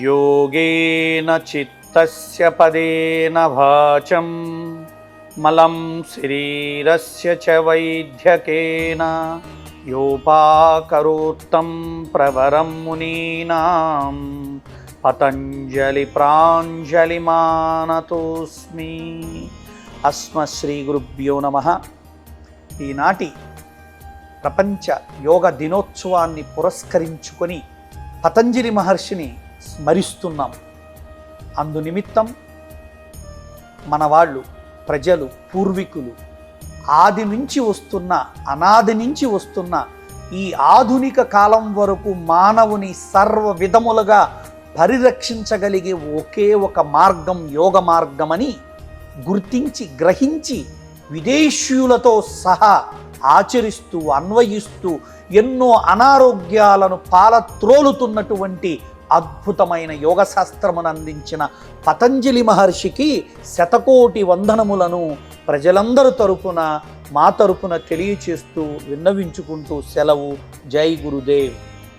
योगेन चित्तस्य पदेन वाचं मलं शरीरस्य च वैद्यकेन योपाकरोत्तं प्रवरं मुनीनां పతంజలి ప్రాంజలిమానతోస్మి. అస్మశ్రీ గురుభ్యో నమః. ఈనాటి ప్రపంచ యోగ దినోత్సవాన్ని పురస్కరించుకొని పతంజలి మహర్షిని స్మరిస్తున్నాం. అందు నిమిత్తం మన వాళ్ళు ప్రజలు పూర్వీకులు ఆది నుంచి వస్తున్న అనాది నుంచి వస్తున్న ఈ ఆధునిక కాలం వరకు మానవుని సర్వ విధములుగా పరిరక్షించగలిగే ఒకే ఒక మార్గం యోగ మార్గమని గుర్తించి గ్రహించి విదేశీయులతో సహా ఆచరిస్తూ అన్వయిస్తూ ఎన్నో అనారోగ్యాలను పాలత్రోలుతున్నటువంటి అద్భుతమైన యోగ శాస్త్రమును అందించిన పతంజలి మహర్షికి శతకోటి వందనములను ప్రజలందరి తరపున మా తరపున తెలియచేస్తూ విన్నవించుకుంటూ సెలవు. జై గురుదేవ్.